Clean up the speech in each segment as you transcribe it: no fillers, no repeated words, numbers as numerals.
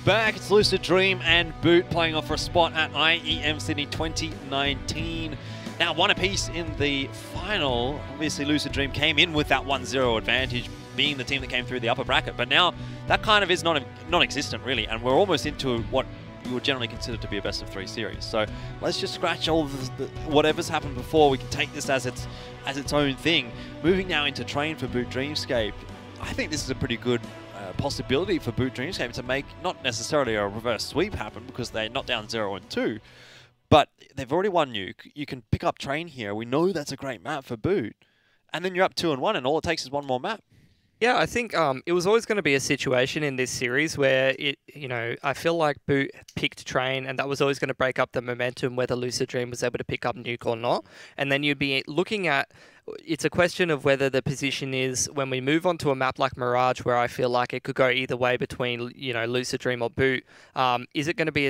back. It's Lucid Dream and Boot playing off for a spot at IEM Sydney 2019. Now, one apiece in the final. Obviously, Lucid Dream came in with that 1-0 advantage, being the team that came through the upper bracket. But now, that kind of is non-existent, really. And we're almost into what you would generally consider to be a best-of-3 series. So let's just scratch all of whatever's happened before. We can take this as its own thing. Moving now into Train for Boot Dreamscape. I think this is a pretty good possibility for Boot Dreamscape to make not necessarily a reverse sweep happen, because they're not down 0-2, but they've already won Nuke. You can pick up Train here. We know that's a great map for Boot. And then you're up 2-1, and all it takes is one more map. Yeah, I think it was always going to be a situation in this series where I feel like Boot picked Train, and that was always going to break up the momentum whether Lucid Dream was able to pick up Nuke or not. And then you'd be looking at, it's a question of whether the position is, when we move on to a map like Mirage, where I feel like it could go either way between Lucid Dream or Boot. Is it going to be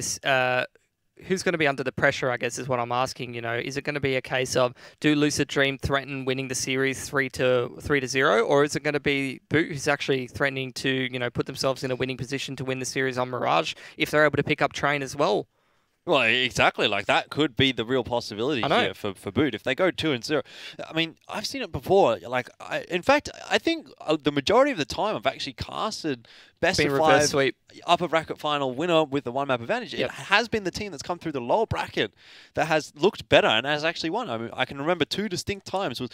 who's going to be under the pressure, I guess, is what I'm asking. Is it going to be a case of, do Lucid Dream threaten winning the series 3-0, or is it going to be Boot who's actually threatening to, put themselves in a winning position to win the series on Mirage if they're able to pick up Train as well? Well, exactly. Like, that could be the real possibility here for Boot. If they go 2-0, I mean, I've seen it before. Like, in fact, I think the majority of the time I've actually casted best of 5 sweep upper bracket final winner with the 1 map advantage. Yep. It has been the team that's come through the lower bracket that has looked better and has actually won. I mean, I can remember 2 distinct times with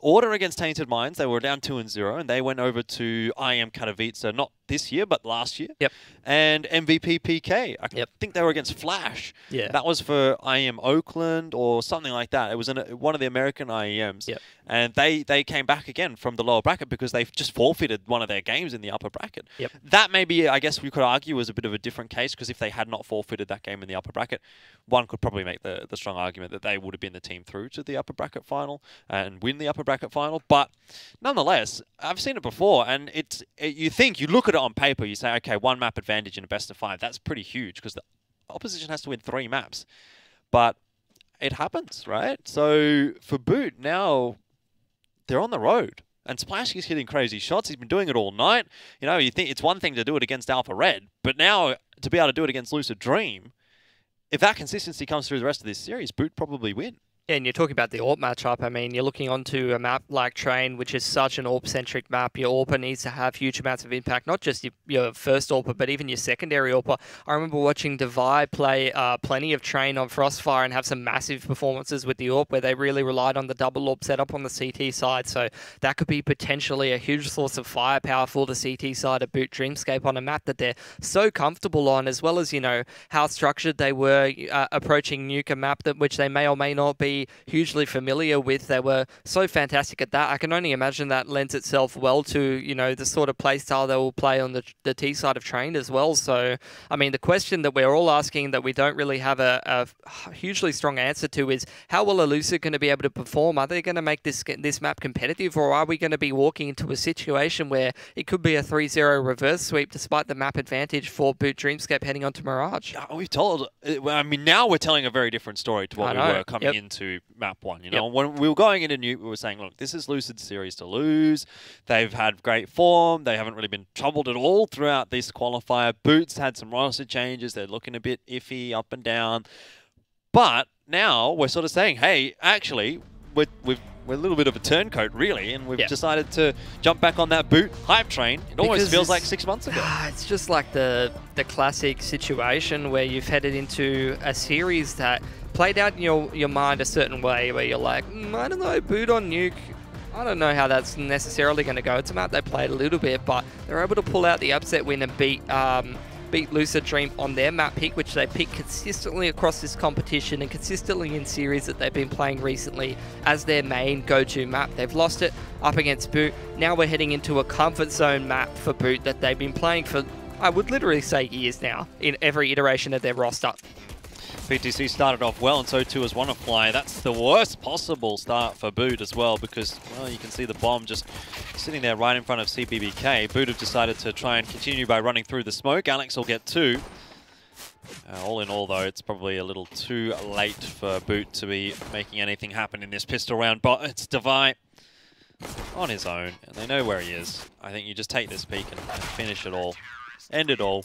Order against Tainted Minds. They were down 2-0, and they went over to IEM Katowice, not this year, but last year. Yep. And MVP PK. I think they were against Flash. Yeah. That was for IEM Oakland or something like that. It was in one of the American IEMs. Yep. And they came back again from the lower bracket because they've just forfeited one of their games in the upper bracket. Yep. That maybe, I guess we could argue, was a bit of a different case, because if they had not forfeited that game in the upper bracket, one could probably make the strong argument that they would have been the team through to the upper bracket final and win the upper bracket final. But nonetheless, I've seen it before, and you look at it on paper, you say, okay, 1 map advantage in a best of 5, that's pretty huge, because the opposition has to win 3 maps. But it happens, right? So for Boot, now they're on the road. And Splash is hitting crazy shots. He's been doing it all night. You think it's one thing to do it against Alpha Red, but now to be able to do it against Lucid Dream, if that consistency comes through the rest of this series, Boot probably win. Yeah, and you're talking about the AWP matchup. I mean, you're looking onto a map like Train, which is such an AWP-centric map. Your AWPer needs to have huge amounts of impact, not just your first AWPer, but even your secondary AWPer. I remember watching Devi play plenty of Train on Frostfire and have some massive performances with the AWP, where they really relied on the double AWP setup on the CT side. So that could be potentially a huge source of firepower for the CT side of Boot Dreamscape on a map that they're so comfortable on, as well as, how structured they were approaching Nuke, a map which they may or may not be hugely familiar with. They were so fantastic at that. I can only imagine that lends itself well to, the sort of play style they will play on the T side of Train as well. So, I mean, the question that we're all asking that we don't really have a hugely strong answer to is, how well are Lucid going to be able to perform? Are they going to make this map competitive, or are we going to be walking into a situation where it could be a 3-0 reverse sweep despite the map advantage for Boot Dreamscape heading on to Mirage? We've told, I mean, now we're telling a very different story to what we were coming into map 1. When we were going into Nuke, we were saying, look, this is Lucid's series to lose. They've had great form. They haven't really been troubled at all throughout this qualifier. Boots had some roster changes. They're looking a bit iffy, up and down. But now we're sort of saying, hey, actually, we're a little bit of a turncoat, really, and we've decided to jump back on that Boot hype train. It almost feels like 6 months ago. It's just like the classic situation where you've headed into a series that played out in your mind a certain way, where you're like, I don't know, Boot on Nuke, I don't know how that's necessarily going to go. It's a map they played a little bit, but they're able to pull out the upset win and beat Lucid Dream on their map pick, which they pick consistently across this competition and consistently in series that they've been playing recently as their main go-to map. They've lost it up against Boot. Now we're heading into a comfort zone map for Boot that they've been playing for, I would literally say, years now, in every iteration of their roster. PTC started off well, and so too has WannaFly. That's the worst possible start for Boot as well, because, well, you can see the bomb just sitting there right in front of CPBK. Boot have decided to try and continue by running through the smoke. Alex will get 2. All in all, though, it's probably a little too late for Boot to be making anything happen in this pistol round, but it's Devi on his own, and they know where he is. I think you just take this peek and finish it all. End it all.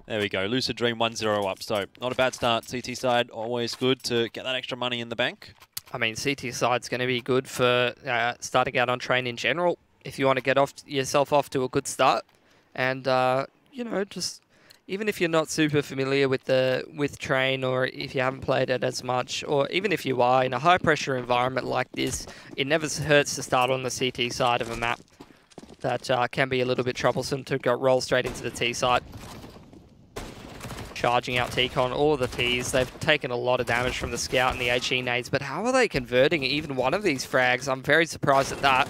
There we go. Lucid Dream 1-0 up. So not a bad start. CT side, always good to get that extra money in the bank. I mean, CT side's going to be good for starting out on train in general. If you want to get yourself off to a good start. And, you know, just even if you're not super familiar with train, or if you haven't played it as much, or even if you are in a high-pressure environment like this, it never hurts to start on the CT side of a map. That can be a little bit troublesome to roll straight into the T side. Charging out T-Con, all of the Ts. They've taken a lot of damage from the Scout and the HE nades, but how are they converting even one of these frags? I'm very surprised at that.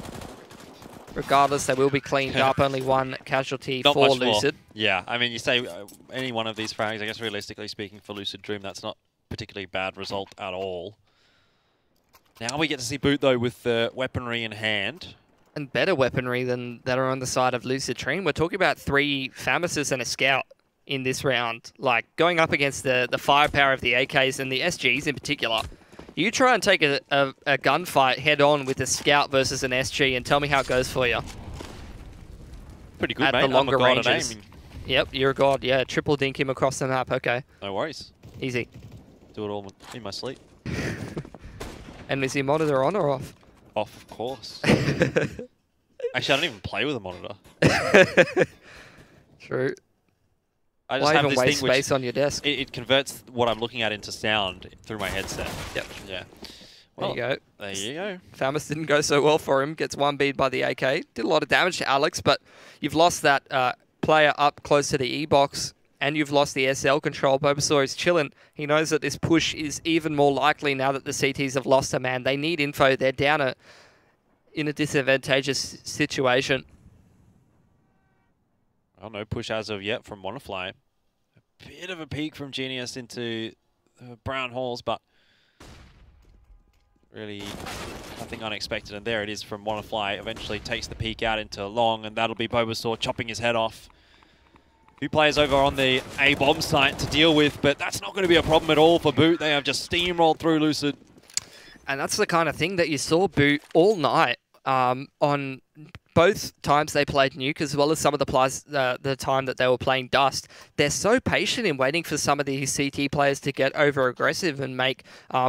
Regardless, they will be cleaned up. Only one casualty Not for much Lucid. More. Yeah, I mean, you say any one of these frags, I guess realistically speaking for Lucid Dream, that's not a particularly bad result at all. Now we get to see Boot, though, with the weaponry in hand. And better weaponry than that are on the side of Lucid Dream. We're talking about 3 Famis's and a Scout in this round. Like, going up against the firepower of the AKs and the SGs in particular. You try and take a gunfight head-on with a Scout versus an SG and tell me how it goes for you. Pretty good, at mate. the longer I'm a god ranges. at aiming. Yep, you're a god. Yeah, triple dink him across the map. Okay. No worries. Easy. Do it all in my sleep. And is your monitor on or off? Off, of course. Actually, I don't even play with a monitor. True. I just Why have even this waste thing which space on your desk? It converts what I'm looking at into sound through my headset. Yep. Yeah. Well, there you go. There you go. Famis didn't go so well for him. Gets 1 bead by the AK. Did a lot of damage to Alex, but you've lost that player up close to the E-box, and you've lost the SL control. Bulbasaur is chilling. He knows that this push is even more likely now that the CTs have lost a man. They need info. They're down in a disadvantageous situation. I don't know, push as of yet from Wanafly. A bit of a peek from Genius into Brown Halls, but really nothing unexpected. And there it is from Wanafly. Eventually takes the peek out into Long, and that'll be Bulbasaur chopping his head off. 2 players over on the A-bomb site to deal with, but that's not going to be a problem at all for Boot. They have just steamrolled through Lucid. And that's the kind of thing that you saw Boot all night on both times they played Nuke, as well as some of the time that they were playing Dust. They're so patient in waiting for some of these CT players to get over-aggressive and make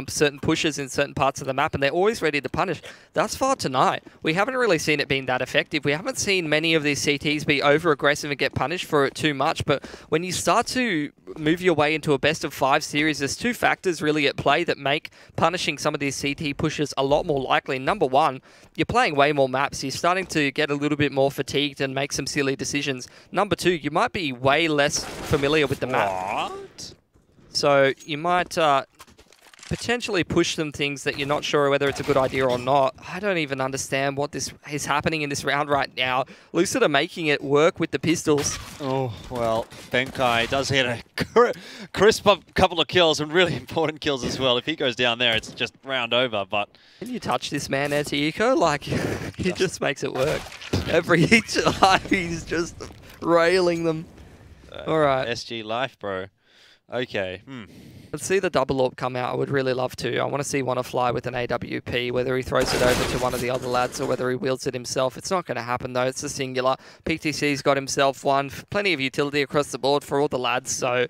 certain pushes in certain parts of the map, and they're always ready to punish. Thus far tonight, we haven't really seen it being that effective. We haven't seen many of these CTs be over-aggressive and get punished for it too much, but when you start to move your way into a best-of-5 series, there's 2 factors really at play that make punishing some of these CT pushes a lot more likely. Number one, you're playing way more maps. You're starting to get a little bit more fatigued and make some silly decisions. Number two, you might be way less familiar with the map. What? So you might potentially push some things that you're not sure whether it's a good idea or not. I don't even understand what this is happening in this round right now. Lucid are making it work with the pistols. Oh, well, Benkai does hit a crisp couple of kills, and really important kills as well. If he goes down there, it's just round over, but... Can you touch this man, Anti-Eco? Like, he just makes it work. Every each time, he's just railing them. All right. SG life, bro. Okay. Let's see the double AWP come out. I would really love to. I want to see Wanafly with an AWP, whether he throws it over to one of the other lads or whether he wields it himself. It's not going to happen, though. It's a singular. PTC's got himself one. Plenty of utility across the board for all the lads, so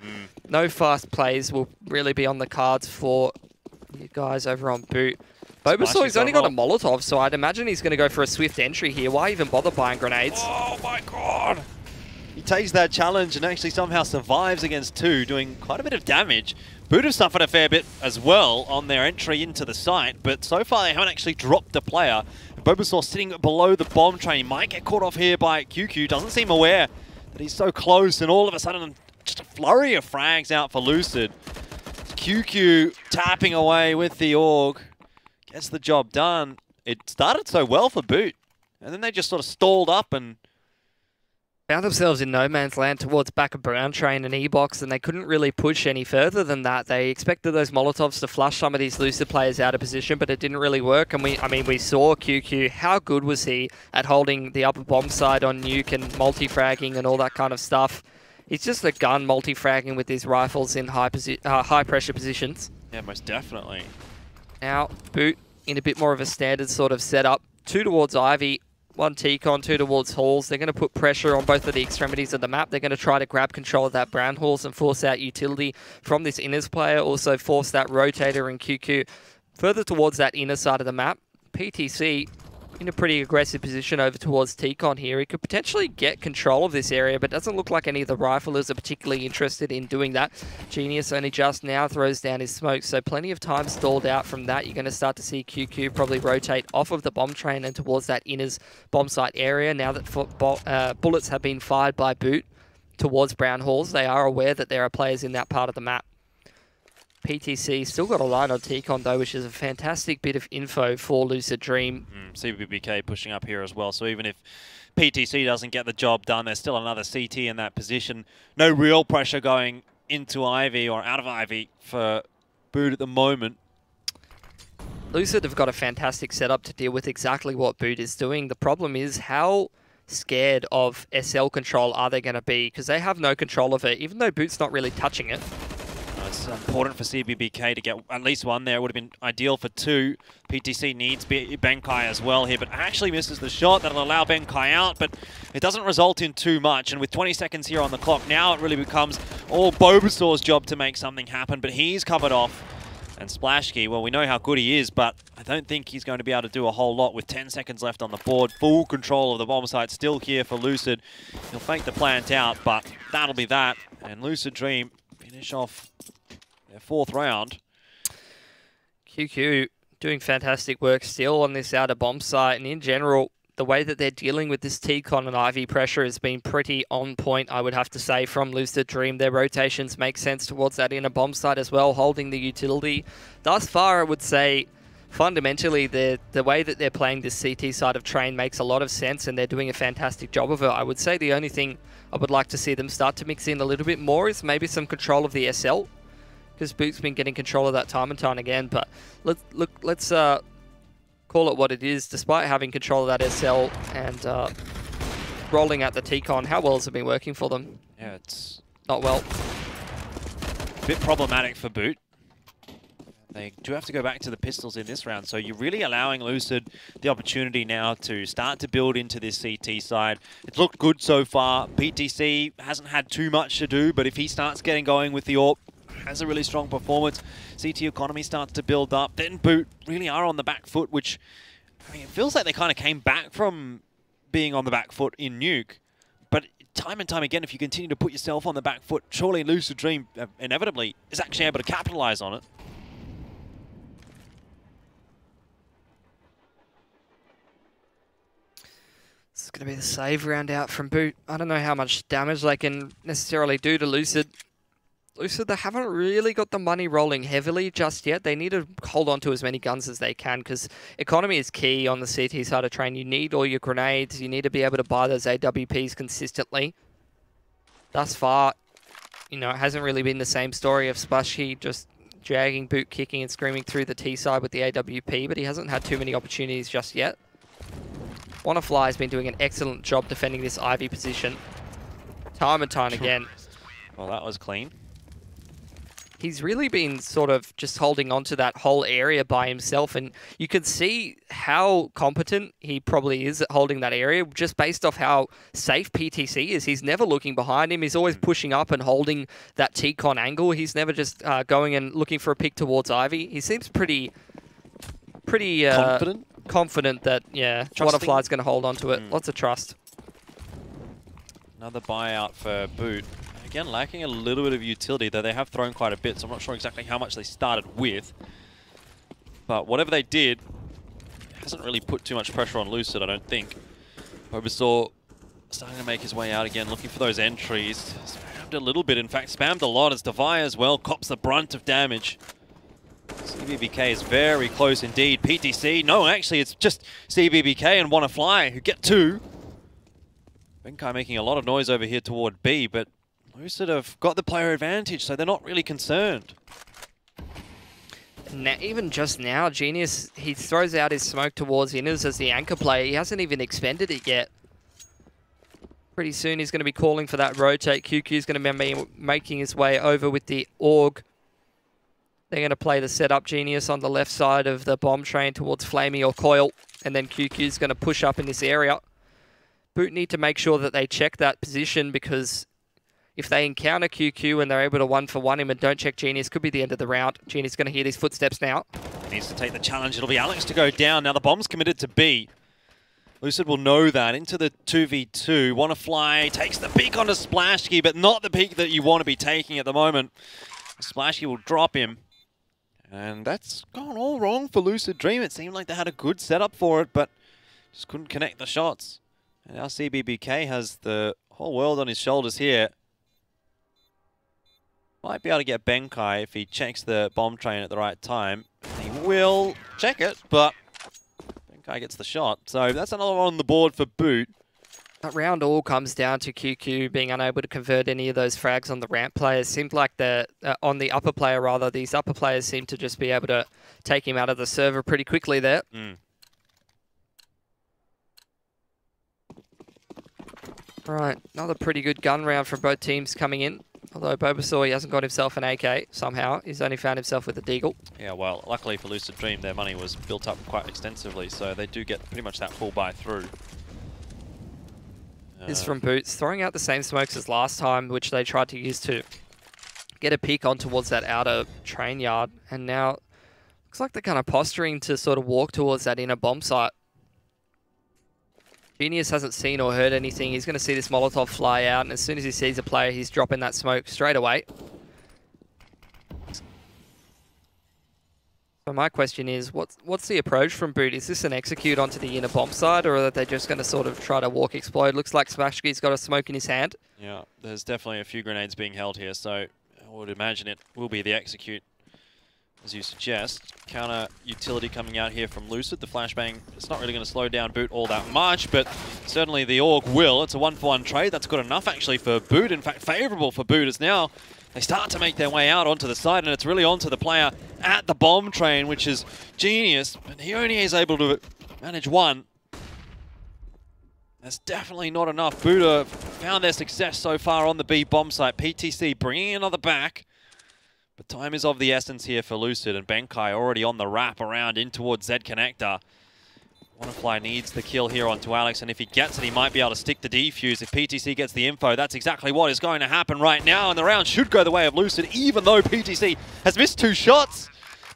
no fast plays will really be on the cards for you guys over on Boot. Bulbasaur, he's only got a Molotov, so I'd imagine he's going to go for a swift entry here. Why even bother buying grenades? Oh, my God. He takes that challenge and actually somehow survives against 2, doing quite a bit of damage. Boot have suffered a fair bit as well on their entry into the site, but so far they haven't actually dropped a player. Bulbasaur sitting below the bomb train. He might get caught off here by QQ. Doesn't seem aware that he's so close, and all of a sudden just a flurry of frags out for Lucid. QQ tapping away with the AUG. Gets the job done. It started so well for Boot, and then they just sort of stalled up and found themselves in no man's land towards back of Brown Train and E-Box, and they couldn't really push any further than that. They expected those Molotovs to flush some of these Lucid players out of position, but it didn't really work. And we saw QQ. How good was he at holding the upper bomb side on Nuke and multi-fragging and all that kind of stuff? He's just a gun multi-fragging with his rifles in high pressure positions. Yeah, most definitely. Now, Boot in a bit more of a standard sort of setup. 2 towards Ivy. One T-Con, two towards Halls. They're going to put pressure on both of the extremities of the map. They're going to try to grab control of that Brown Halls and force out utility from this inners player. Also force that Rotator and QQ further towards that inner side of the map. PTC in a pretty aggressive position over towards T-Con here. He could potentially get control of this area, but doesn't look like any of the riflers are particularly interested in doing that. Genius only just now throws down his smoke, so plenty of time stalled out from that. You're going to start to see QQ probably rotate off of the bomb train and towards that inners bomb site area. Now that bullets have been fired by Boot towards Brown Halls, they are aware that there are players in that part of the map. PTC still got a line on T-Con though, which is a fantastic bit of info for Lucid Dream. CBBK pushing up here as well, so even if PTC doesn't get the job done, there's still another CT in that position. No real pressure going into Ivy or out of Ivy for Boot at the moment. Lucid have got a fantastic setup to deal with exactly what Boot is doing. The problem is how scared of SL control are they going to be, because they have no control of it, even though Boot's not really touching it. It's important for CBBK to get at least one there. It would have been ideal for two. PTC needs Benkai as well here, but actually misses the shot. That'll allow Benkai out, but it doesn't result in too much. And with 20 seconds here on the clock, now it really becomes all Bobasaur's job to make something happen, but he's covered off. And Splashkey, well, we know how good he is, but I don't think he's going to be able to do a whole lot with 10 seconds left on the board. Full control of the bomb site still here for Lucid. He'll fake the plant out, but that'll be that. And Lucid Dream finish off their fourth round. QQ doing fantastic work still on this outer bomb site, and in general, the way that they're dealing with this T-Con and Ivy pressure has been pretty on point, I would have to say, from Lucid Dream. Their rotations make sense towards that inner bomb site as well, holding the utility. Thus far, I would say, fundamentally, the way that they're playing this CT side of Train makes a lot of sense, and they're doing a fantastic job of it. I would say the only thing I would like to see them start to mix in a little bit more is maybe some control of the SL, because Boot's been getting control of that time and time again. But let's call it what it is. Despite having control of that SL and rolling out the T-Con, how well has it been working for them? Yeah, it's not well. A bit problematic for Boot. They do have to go back to the pistols in this round, so you're really allowing Lucid the opportunity now to start to build into this CT side. It's looked good so far. PTC hasn't had too much to do, but if he starts getting going with the AWP, has a really strong performance, CT economy starts to build up, then Boot really are on the back foot, which, I mean, it feels like they kind of came back from being on the back foot in Nuke. But time and time again, if you continue to put yourself on the back foot, surely Lucid Dream inevitably is actually able to capitalize on it. It's going to be the save round out from Boot. I don't know how much damage they can necessarily do to Lucid. Lucid, they haven't really got the money rolling heavily just yet. They need to hold on to as many guns as they can, because economy is key on the CT side of Train. You need all your grenades. You need to be able to buy those AWPs consistently. Thus far, you know, it hasn't really been the same story of Splashy just dragging Boot, kicking and screaming through the T side with the AWP, but he hasn't had too many opportunities just yet. Wanna has been doing an excellent job defending this Ivy position. Time and time again. Well, that was clean. He's really been sort of just holding on to that whole area by himself, and you can see how competent he probably is at holding that area just based off how safe PTC is. He's never looking behind him. He's always pushing up and holding that T-Con angle. He's never just going and looking for a pick towards Ivy. He seems pretty confident that, yeah, Qualifier is going to hold on to it. Lots of trust. Another buyout for Boot. Again, lacking a little bit of utility, though they have thrown quite a bit, so I'm not sure exactly how much they started with. But whatever they did, hasn't really put too much pressure on Lucid, I don't think. Bobasaur starting to make his way out again, looking for those entries. Spammed a little bit, in fact, spammed a lot as Devi as well cops the brunt of damage. CBBK is very close indeed. PTC, no, actually, it's just CBBK and Wanna Fly who get two. Benkai making a lot of noise over here toward B, but Lucid have got the player advantage, so they're not really concerned. Now, even just now, Genius, he throws out his smoke towards inners as the anchor player. He hasn't even expended it yet. Pretty soon he's going to be calling for that rotate. QQ is going to be making his way over with the AUG. They're going to play the setup Genius on the left side of the bomb train towards Flamey or Coil. and then QQ's going to push up in this area. Boot need to make sure that they check that position, because if they encounter QQ and they're able to 1-for-1 him and don't check Genius, could be the end of the round. Genius going to hear these footsteps now. Needs to take the challenge. It'll be Alex to go down. Now the bomb's committed to B. Lucid will know that. Into the 2v2. Wanna Fly takes the peek onto Splashkey, but not the peek that you want to be taking at the moment. Splashkey will drop him. And that's gone all wrong for Lucid Dream. It seemed like they had a good setup for it, but just couldn't connect the shots. And now CBBK has the whole world on his shoulders here. Might be able to get Benkai if he checks the bomb train at the right time. He will check it, but Benkai gets the shot. So that's another one on the board for Boot. That round all comes down to QQ being unable to convert any of those frags on the ramp players. Seemed like on the upper player, rather, these upper players seem to just be able to take him out of the server pretty quickly there. Right, another pretty good gun round for both teams coming in. Although Bulbasaur, he hasn't got himself an AK somehow. He's only found himself with a Deagle. Yeah, well, luckily for Lucid Dream, their money was built up quite extensively, so they do get pretty much that full buy through. This from Boots, throwing out the same smokes as last time, which they tried to use to get a peek on towards that outer train yard. And now, looks like they're kind of posturing to sort of walk towards that inner bomb site. Genius hasn't seen or heard anything. He's going to see this Molotov fly out, and as soon as he sees a player, he's dropping that smoke straight away. So my question is, what's the approach from Boot? Is this an execute onto the inner bomb side, or are they just going to sort of try to walk explode? Looks like Smashkey's got a smoke in his hand. Yeah, there's definitely a few grenades being held here, so I would imagine it will be the execute, as you suggest. Counter utility coming out here from Lucid. The flashbang, it's not really going to slow down Boot all that much, but certainly the AUG will. It's a 1-for-1 trade. That's good enough, actually, for Boot. In fact, favourable for Boot, as now they start to make their way out onto the side, and it's really onto the player at the bomb train, which is Genius, but he only is able to manage one. That's definitely not enough. Boot found their success so far on the B bomb site. PTC bringing another back. But time is of the essence here for Lucid, and Benkai already on the wrap around in towards Z Connector. Wanafly needs the kill here onto Alex, and if he gets it, he might be able to stick the defuse. If PTC gets the info, that's exactly what is going to happen right now, and the round should go the way of Lucid, even though PTC has missed 2 shots.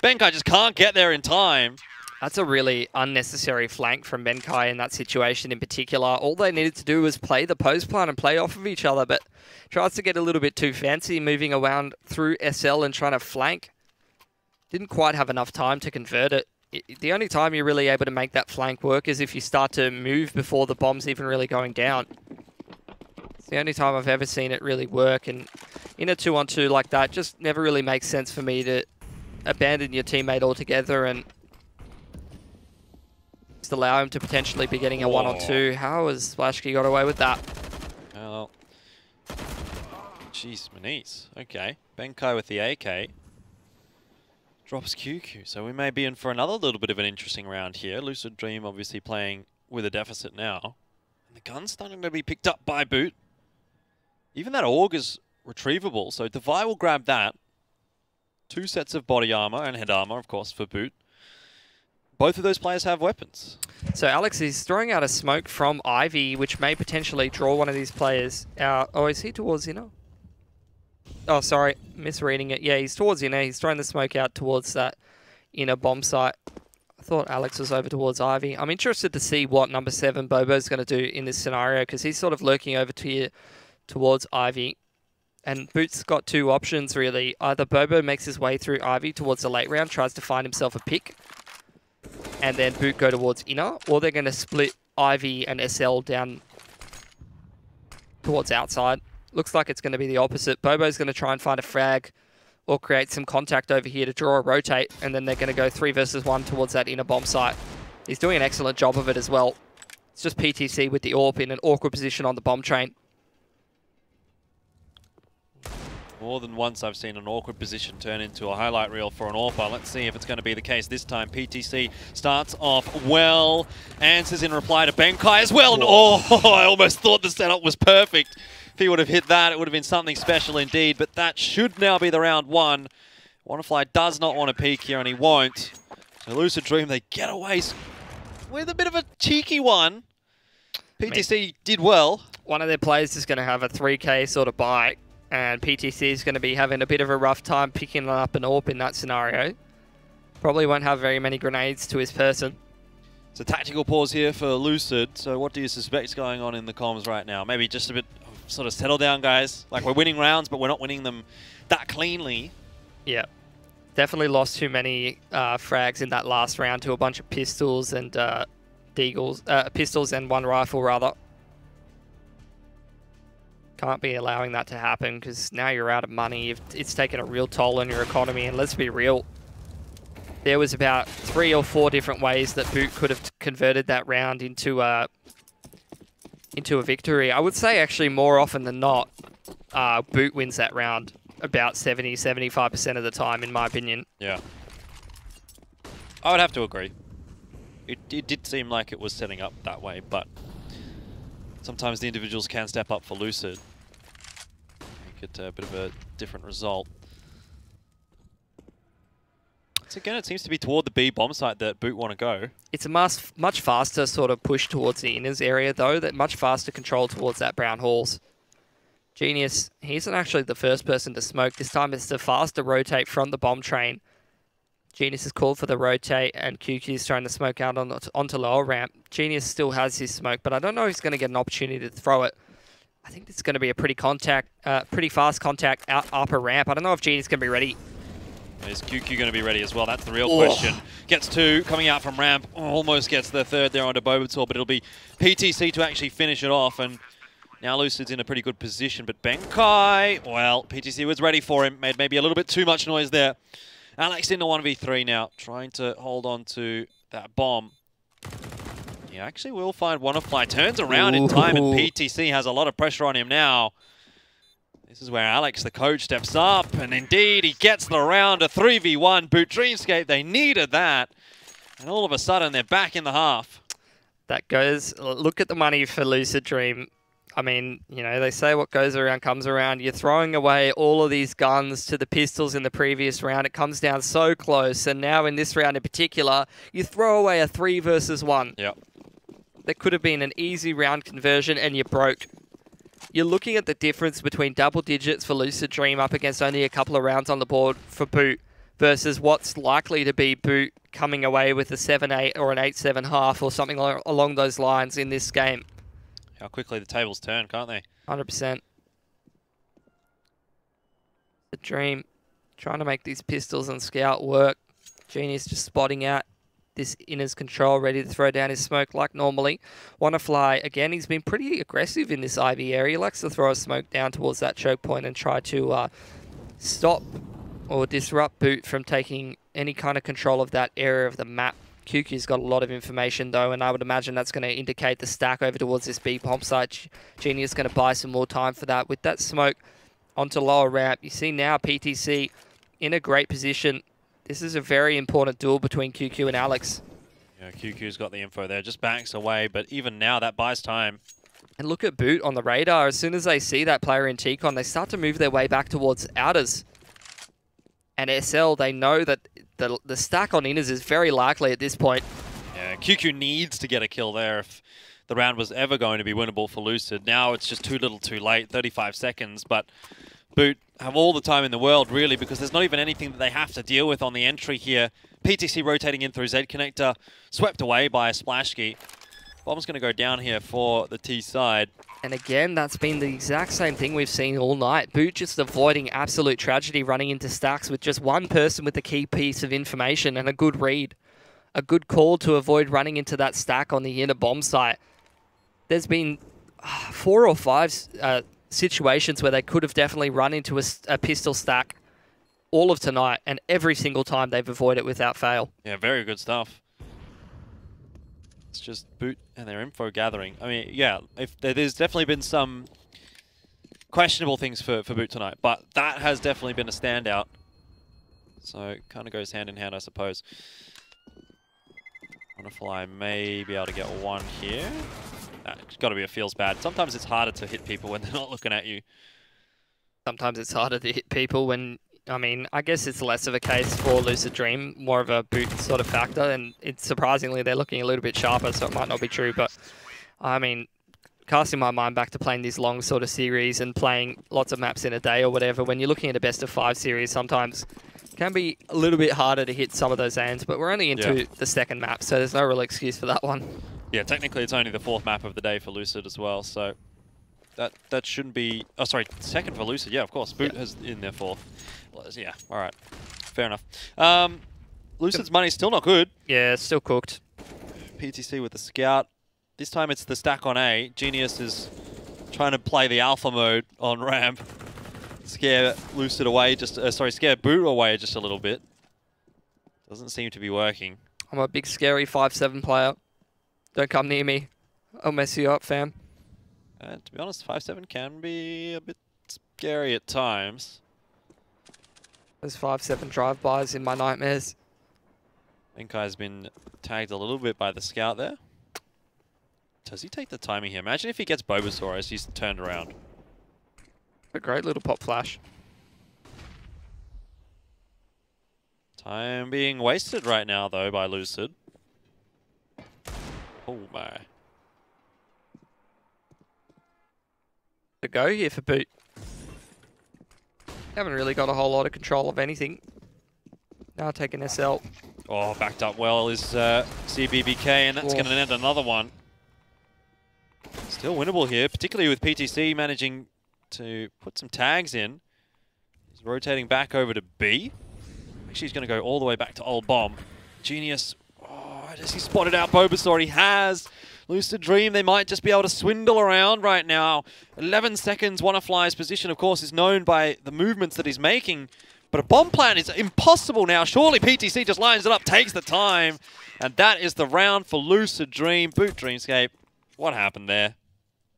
Benkai just can't get there in time. That's a really unnecessary flank from Benkai in that situation in particular. All they needed to do was play the post plant and play off of each other, but tries to get a little bit too fancy, moving around through SL and trying to flank. Didn't quite have enough time to convert it. The only time you're really able to make that flank work is if you start to move before the bomb's even really going down. It's the only time I've ever seen it really work, and in a 2-on-2 like that, just never really makes sense for me to abandon your teammate altogether and just allow him to potentially be getting a 1-on-2. How has Splashkey got away with that? Well, jeez, Manice. Okay, Benkai with the AK. Drops QQ, so we may be in for another little bit of an interesting round here. Lucid Dream obviously playing with a deficit now. And the gun's starting to be picked up by Boot. Even that AUG is retrievable, so Devi will grab that. 2 sets of body armor and head armor, of course, for Boot. Both of those players have weapons. So Alex is throwing out a smoke from Ivy, which may potentially draw one of these players out. Oh, is he towards inner? Oh, sorry, misreading it. Yeah, he's towards inner. He's throwing the smoke out towards that inner bomb site. I thought Alex was over towards Ivy. I'm interested to see what number 7 Bobo's going to do in this scenario, because he's sort of lurking over to here towards Ivy. And Boot's got 2 options, really. Either Bobo makes his way through Ivy towards the late round, tries to find himself a pick, and then Boot go towards inner, or they're going to split Ivy and SL down towards outside. Looks like it's going to be the opposite. Bobo's going to try and find a frag or create some contact over here to draw a rotate, and then they're going to go 3 versus 1 towards that inner bomb site. He's doing an excellent job of it as well. It's just PTC with the AWP in an awkward position on the bomb train. More than once I've seen an awkward position turn into a highlight reel for an AWPer. Let's see if it's going to be the case this time. PTC starts off well, answers in reply to Benkai as well, and oh, I almost thought the setup was perfect. If he would have hit that, it would have been something special indeed, but that should now be the round 1. Wanafly does not want to peek here, and he won't. So Lucid Dream, they get away with a bit of a cheeky one. PTC did well. One of their players is going to have a 3K sort of bike, and PTC is going to be having a bit of a rough time picking up an AWP in that scenario. Probably won't have very many grenades to his person. It's a tactical pause here for Lucid. So what do you suspect is going on in the comms right now? Maybe just a bit of sort of settle down, guys. Like, we're winning rounds, but we're not winning them that cleanly. Yeah. Definitely lost too many frags in that last round to a bunch of pistols and deagles. Pistols and one rifle, rather. Can't be allowing that to happen because now you're out of money. It's taken a real toll on your economy, and let's be real. There was about 3 or 4 different ways that Boot could have converted that round into a victory. I would say actually more often than not, Boot wins that round about 70-75% of the time, in my opinion. Yeah. I would have to agree. It did seem like it was setting up that way, but sometimes the individuals can step up for Lucid. Make it a bit of a different result. So again, it seems to be toward the B bomb site that Boot want to go. It's a much faster sort of push towards the inners area, though, that much faster control towards that brown halls. Genius, he isn't actually the first person to smoke. This time it's the faster rotate from the bomb train. Genius is called for the rotate, and QQ is trying to smoke out onto lower ramp. Genius still has his smoke, but I don't know if he's going to get an opportunity to throw it. I think it's going to be a pretty fast contact out upper ramp. I don't know if Genius can be ready. Is QQ going to be ready as well? That's the real question. Gets 2, coming out from ramp, almost gets the 3rd there onto Bobator, but it'll be PTC to actually finish it off, and now Lucid's in a pretty good position, but Benkai, well, PTC was ready for him, made maybe a little bit too much noise there. Alex in the 1v3 now, trying to hold on to that bomb. He actually will find Qualifier, turns around in time, and PTC has a lot of pressure on him now. This is where Alex, the coach, steps up, and indeed he gets the round, a 3v1. Boot Dreamscape, they needed that, and all of a sudden they're back in the half. That goes, look at the money for Lucid Dream. I mean, you know, they say what goes around comes around. You're throwing away all of these guns to the pistols in the previous round. It comes down so close, and now in this round in particular, you throw away a 3 versus 1. Yep. That could have been an easy round conversion, and you broke. You're looking at the difference between double digits for Lucid Dream up against only a couple of rounds on the board for Boot versus what's likely to be Boot coming away with a 7-8 or an 8-7 half or something along those lines in this game. How quickly the tables turn, can't they? 100%. The Dream trying to make these pistols and Scout work. Genius just spotting out this inner's control, ready to throw down his smoke like normally. Qualifier, again, he's been pretty aggressive in this IV area. He likes to throw a smoke down towards that choke point and try to stop or disrupt Boot from taking any kind of control of that area of the map. QQ's got a lot of information though, and I would imagine that's going to indicate the stack over towards this B bomb site. Genius is going to buy some more time for that. With that smoke onto lower ramp, you see now PTC in a great position. This is a very important duel between QQ and Alex. Yeah, QQ's got the info there, just backs away, but even now that buys time. And look at Boot on the radar. As soon as they see that player in T-Con, they start to move their way back towards outers. And SL, they know that the stack on inners is very likely at this point. Yeah, QQ needs to get a kill there if the round was ever going to be winnable for Lucid. Now it's just too little too late, 35 seconds, but Boot have all the time in the world, really, because there's not even anything that they have to deal with on the entry here. PTC rotating in through Z connector, swept away by a splash key. Bomb's going to go down here for the T side. And again, that's been the exact same thing we've seen all night. Boot just avoiding absolute tragedy, running into stacks with just one person with the key piece of information and a good read. A good call to avoid running into that stack on the inner bomb site. There's been 4 or 5 situations where they could have definitely run into a pistol stack all of tonight, and every single time they've avoided it without fail. Yeah, very good stuff. It's just Boot and their info gathering. I mean, yeah, if there's definitely been some questionable things for Boot tonight, but that has definitely been a standout. So it kind of goes hand in hand, I suppose. Qualifier may be able to get one here. It's got to be a feels bad. Sometimes it's harder to hit people when they're not looking at you. Sometimes it's harder to hit people when I mean, I guess it's less of a case for Lucid Dream, more of a boot sort of factor, and it's surprisingly they're looking a little bit sharper, so it might not be true, but I mean, casting my mind back to playing these long sort of series and playing lots of maps in a day or whatever, when you're looking at a best of 5 series, sometimes it can be a little bit harder to hit some of those ends, but we're only into the second map, so there's no real excuse for that one. Yeah, technically it's only the 4th map of the day for Lucid as well, so that shouldn't be... Oh, sorry, second for Lucid. Yeah, of course. Boot has in their 4th. Well, yeah, all right. Fair enough. Lucid's money's still not good. Yeah, it's still cooked. PTC with the scout. This time it's the stack on A. Genius is trying to play the alpha mode on ramp. Scare Lucid away, scare Boot away just a little bit. Doesn't seem to be working. I'm a big scary 5-7 player. Don't come near me. I'll mess you up, fam. To be honest, 5-7 can be a bit scary at times. Those 5-7 drive-bys in my nightmares. Benkai's been tagged a little bit by the scout there. Does he take the timing here? Imagine if he gets Bulbasaur as he's turned around. A great little pop flash. Time being wasted right now, though, by Lucid. Oh, my. To go here for Boot. Haven't really got a whole lot of control of anything. Now taking SL. Oh, backed up well is CBBK, and that's going to end another one. Still winnable here, particularly with PTC managing to put some tags in. He's rotating back over to B. Actually, he's going to go all the way back to Old Bomb. Genius, has he spotted out Bulbasaur? He has. Lucid Dream, they might just be able to swindle around right now. 11 seconds, Wannafly's position, of course, is known by the movements that he's making. But a bomb plan is impossible now. Surely PTC just lines it up, takes the time. And that is the round for Lucid Dream. Boot Dreamscape. What happened there?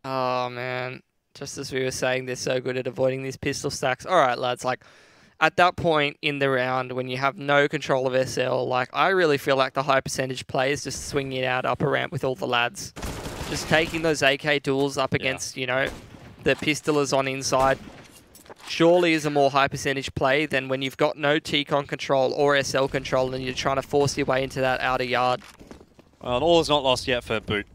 Oh, man. Just as we were saying, they're so good at avoiding these pistol stacks. All right, lads, like, at that point in the round, when you have no control of SL, like, I really feel like the high percentage play is just swinging it out upper ramp with all the lads. Just taking those AK duels up against, you know, the pistolers on inside. Surely is a more high percentage play than when you've got no T-Con control or SL control and you're trying to force your way into that outer yard. Well, all is not lost yet for Boot.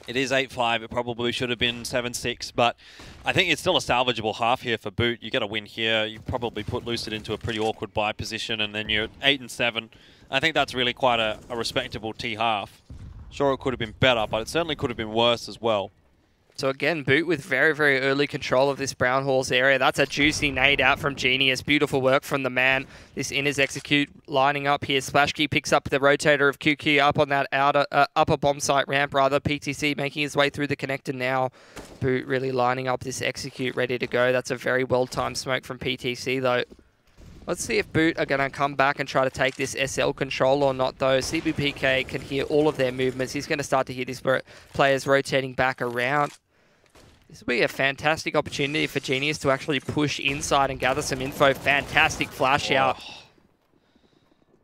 It is 8-5. It probably should have been 7-6, but I think it's still a salvageable half here for Boot. You get a win here. You probably put Lucid into a pretty awkward buy position, and then you're 8-7. I think that's really quite a respectable T half. Sure, it could have been better, but it certainly could have been worse as well. So again, Boot with very, very early control of this Brown Halls area. That's a juicy nade out from Genius. Beautiful work from the man. This Inners execute lining up here. Splashkey picks up the rotator of QQ up on that upper bomb site ramp, rather. PTC making his way through the connector now. Boot really lining up this execute, ready to go. That's a very well-timed smoke from PTC, though. Let's see if Boot are going to come back and try to take this SL control or not, though. CBPK can hear all of their movements. He's going to start to hear these players rotating back around. This will be a fantastic opportunity for Genius to actually push inside and gather some info. Fantastic flash out.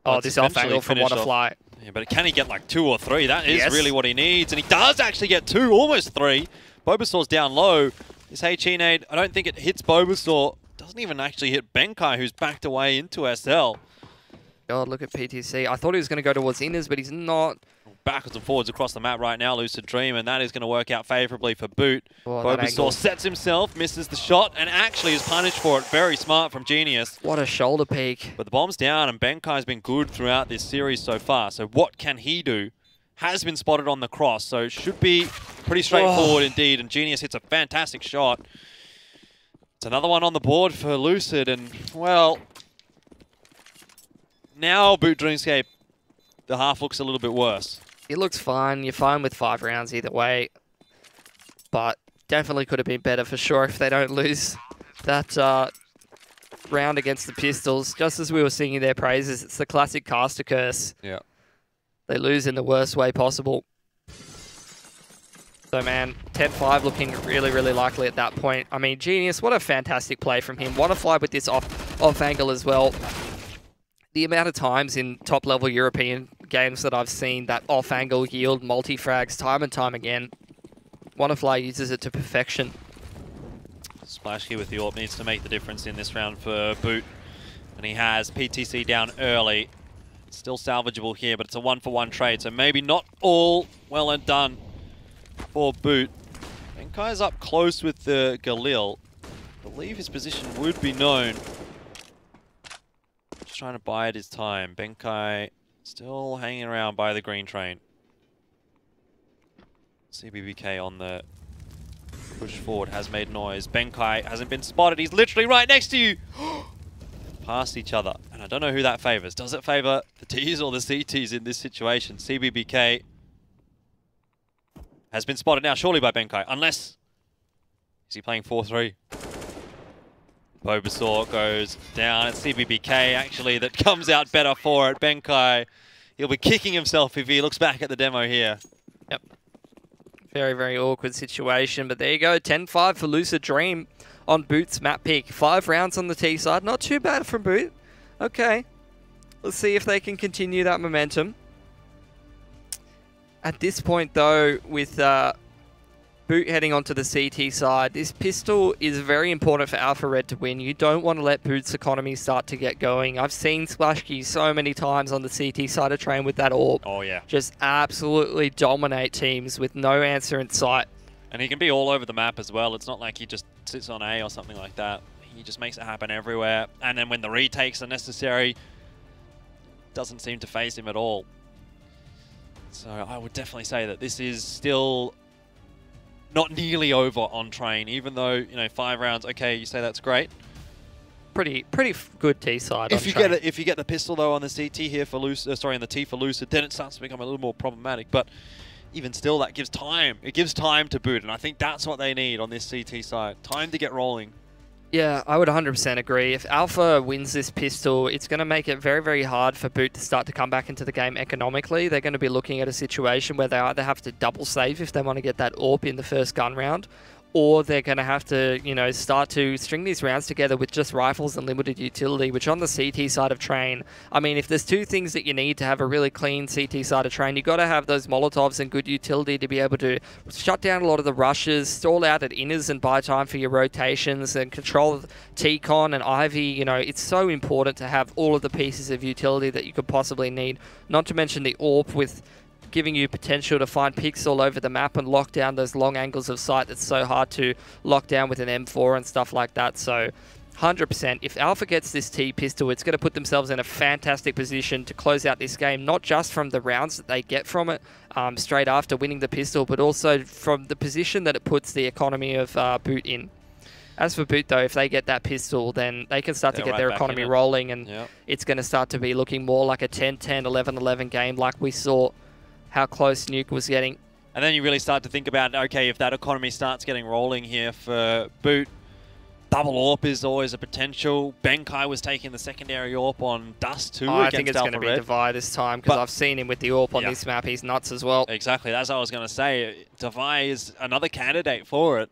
Oh, this off angle from Wannafly. Yeah, but can he get like 2 or 3? That is really what he needs. And he does actually get 2, almost 3. Bulbasaur's down low. This HE nade, I don't think it hits Bulbasaur. Doesn't even actually hit Benkai, who's backed away into SL. God, look at PTC. I thought he was going to go towards Inners, but he's not. Backwards and forwards across the map right now, Lucid Dream, and that is going to work out favourably for Boot. Bulbasaur sets himself, misses the shot, and actually is punished for it. Very smart from Genius. What a shoulder peek. But the bomb's down, and Benkai's been good throughout this series so far. So what can he do? Has been spotted on the cross, so it should be pretty straightforward indeed, and Genius hits a fantastic shot. It's another one on the board for Lucid, and, well, now Boot Dreamscape, the half looks a little bit worse. It looks fine. You're fine with 5 rounds either way. But definitely could have been better for sure if they don't lose that round against the Pistols. Just as we were singing their praises, it's the classic caster curse. Yeah. They lose in the worst way possible. So, man, 10-5 looking really, really likely at that point. I mean, Genius, what a fantastic play from him. Wannafly with this off angle as well. The amount of times in top-level European games that I've seen that off-angle yield multi-frags time and time again. Wannafly uses it to perfection. Splashkey with the AWP needs to make the difference in this round for Boot. And he has PTC down early. Still salvageable here, but it's a 1-for-1 trade, so maybe not all well and done for Boot. Benkai's up close with the Galil. I believe his position would be known. Just trying to bide his time. Benkai still hanging around by the green train. CBBK on the push forward has made noise. Benkai hasn't been spotted. He's literally right next to you. Past each other. And I don't know who that favors. Does it favor the Ts or the CTs in this situation? CBBK has been spotted now, surely by Benkai. Unless... Is he playing 4-3? Bulbasaur goes down. It's CBBK, actually, that comes out better for it. Benkai, he'll be kicking himself if he looks back at the demo here. Yep. Very, very awkward situation. But there you go. 10-5 for Lucid Dream on Boot's map pick. 5 rounds on the T side. Not too bad from Boot. Okay. Let's see if they can continue that momentum. At this point, though, with Boot heading onto the CT side, this pistol is very important for Alpha Red to win. You don't want to let Boot's economy start to get going. I've seen Splashkey so many times on the CT side of train with that AWP. Oh, yeah. Just absolutely dominate teams with no answer in sight. And he can be all over the map as well. It's not like he just sits on A or something like that. He just makes it happen everywhere. And then when the retakes are necessary, doesn't seem to phase him at all. So I would definitely say that this is still not nearly over on train, even though, you know, 5 rounds, okay, you say that's great. Pretty good T side. If you get it, if you get the pistol though on the CT here for Lucid, sorry, on the T for Lucid, then it starts to become a little more problematic. But even still, that gives time. It gives time to Boot, and I think that's what they need on this CT side. Time to get rolling. Yeah, I would 100% agree. If Alpha wins this pistol, it's going to make it very, very hard for Boot to start to come back into the game economically. They're going to be looking at a situation where they either have to double save if they want to get that AWP in the first gun round, or they're going to have to, you know, start to string these rounds together with just rifles and limited utility, which on the CT side of train, I mean, if there's 2 things that you need to have a really clean CT side of train, you've got to have those Molotovs and good utility to be able to shut down a lot of the rushes, stall out at inners and buy time for your rotations, and control T-Con and Ivy. You know, it's so important to have all of the pieces of utility that you could possibly need, not to mention the AWP with giving you potential to find picks all over the map and lock down those long angles of sight that's so hard to lock down with an M4 and stuff like that. So 100%, if Alpha gets this T pistol, it's going to put themselves in a fantastic position to close out this game, not just from the rounds that they get from it straight after winning the pistol, but also from the position that it puts the economy of Boot in. As for Boot, though, if they get that pistol, then they can start to get their economy rolling, and it's going to start to be looking more like a 10-10, 11-11 game like we saw how close Nuke was getting. And then you really start to think about, okay, if that economy starts getting rolling here for Boot, double AWP is always a potential. Benkai was taking the secondary AWP on Dust too. I think it's going to be Devi this time, because I've seen him with the AWP on this map. He's nuts as well. Exactly, that's what I was going to say. Devi is another candidate for it.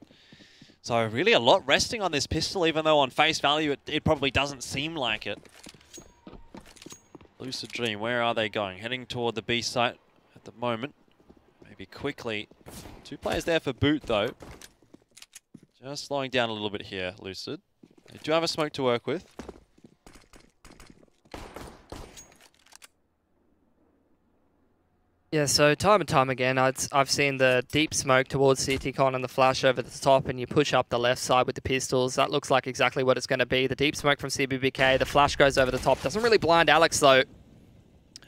So really a lot resting on this pistol, even though on face value it probably doesn't seem like it. Lucid Dream, where are they going? Heading toward the B site at the moment. Maybe quickly. 2 players there for Boot though. Just slowing down a little bit here, Lucid. They do have a smoke to work with. Yeah, so time and time again, I've seen the deep smoke towards CT-Con and the flash over the top, and you push up the left side with the pistols. That looks like exactly what it's going to be. The deep smoke from CBBK, the flash goes over the top. Doesn't really blind Alex, though.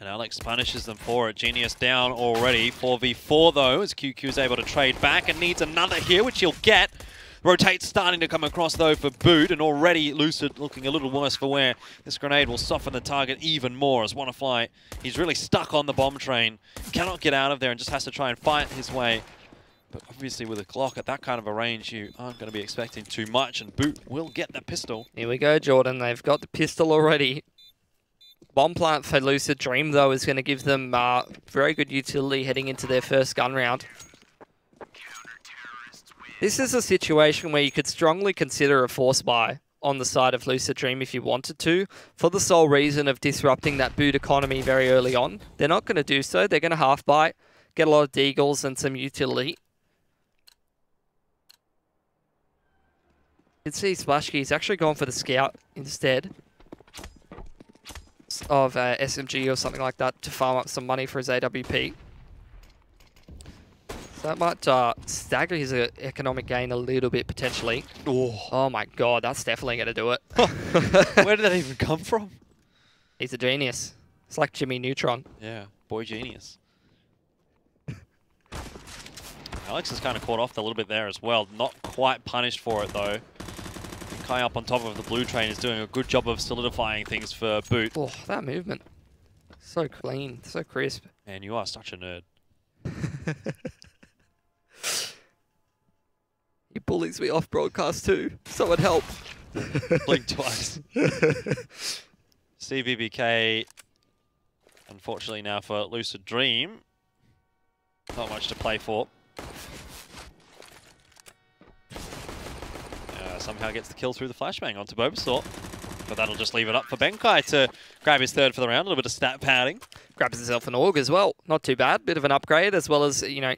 And Alex punishes them for it. Genius down already. 4v4, though, as QQ is able to trade back and needs another here, which he'll get. Rotate's starting to come across, though, for Boot, and already Lucid looking a little worse for wear. This grenade will soften the target even more as Wannafly, he's really stuck on the bomb train. Cannot get out of there and just has to try and fight his way. But obviously with a Glock at that kind of a range, you aren't going to be expecting too much, and Boot will get the pistol. Here we go, Jordan. They've got the pistol already. Bomb plant for Lucid Dream, though, is going to give them very good utility heading into their first gun round. This is a situation where you could strongly consider a force buy on the side of Lucid Dream if you wanted to, for the sole reason of disrupting that Boot economy very early on. They're not going to do so. They're going to half buy, get a lot of deagles and some utility. You can see Splashkey's actually gone for the scout instead. of SMG or something like that to farm up some money for his AWP. So that might stagger his economic gain a little bit, potentially. Oh my god, that's definitely going to do it. Where did that even come from? He's a genius. It's like Jimmy Neutron. Yeah, boy genius. Alex is kind of caught off a little bit there as well. Not quite punished for it, though. Kai up on top of the blue train is doing a good job of solidifying things for Boot. Oh, that movement. So clean, so crisp. Man, you are such a nerd. He bullies me off broadcast too. Someone help. Blink twice. CVBK, unfortunately now for Lucid Dream. Not much to play for. Somehow gets the kill through the flashbang onto Bulbasaur. But that'll just leave it up for Benkai to grab his third for the round. A little bit of stat padding. Grabs himself an AUG as well. Not too bad. Bit of an upgrade, as well as, you know,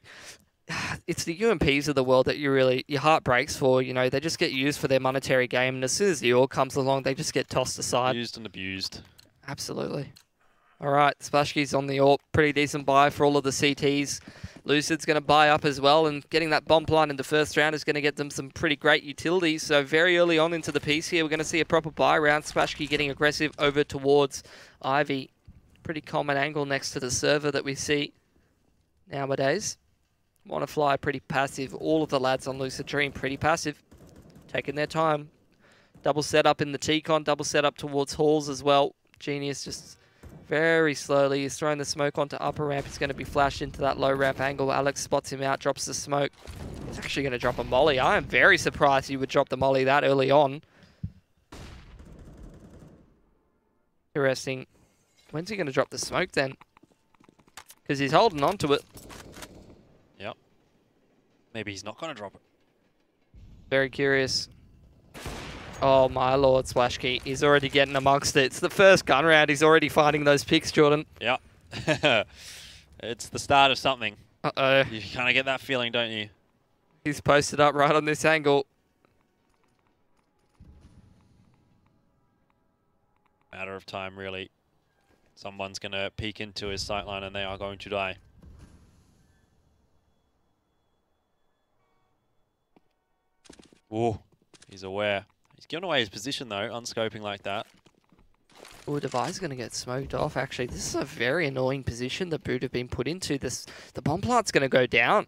it's the UMPs of the world that your heart breaks for. You know, they just get used for their monetary game, and as soon as the AUG comes along, they just get tossed aside. Used and abused. Absolutely. All right, Splashkey's on the AWP. Pretty decent buy for all of the CTs. Lucid's going to buy up as well, and getting that bomb plant in the first round is going to get them some pretty great utilities. So very early on into the piece here, we're going to see a proper buy round. Splashkey getting aggressive over towards Ivy. Pretty common angle next to the server that we see nowadays. Want to fly pretty passive. All of the lads on Lucid Dream pretty passive. Taking their time. Double setup in the T-Con, double setup towards Halls as well. Genius just very slowly. He's throwing the smoke onto upper ramp. He's going to be flashed into that low ramp angle. Alex spots him out, drops the smoke. He's actually going to drop a molly. I am very surprised he would drop the molly that early on. Interesting. When's he going to drop the smoke then? Because he's holding on to it. Yep. Maybe he's not going to drop it. Very curious. Oh my lord, Splashkey. He's already getting amongst it. It's the first gun round. He's already finding those picks, Jordan. Yep. It's the start of something. Uh-oh. You kind of get that feeling, don't you? He's posted up right on this angle. Matter of time, really. Someone's going to peek into his sightline and they are going to die. Ooh, he's aware. He's given away his position though, unscoping like that. Oh, Devi's going to get smoked off actually. This is a very annoying position that Boot have been put into. The bomb plant's going to go down.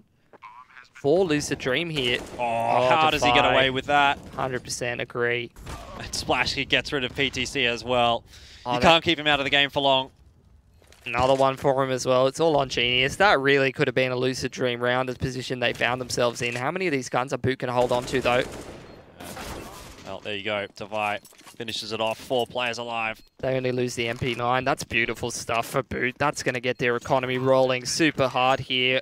For Lucid Dream here. Oh, how does he get away with that? 100% agree. And Splashkey gets rid of PTC as well. Oh, you can't keep him out of the game for long. Another one for him as well. It's all on Genius. That really could have been a Lucid Dream round as position they found themselves in. How many of these guns are Boot going to hold on to though? Well, there you go. Devi finishes it off. 4 players alive. They only lose the MP9. That's beautiful stuff for Boot. That's going to get their economy rolling super hard here.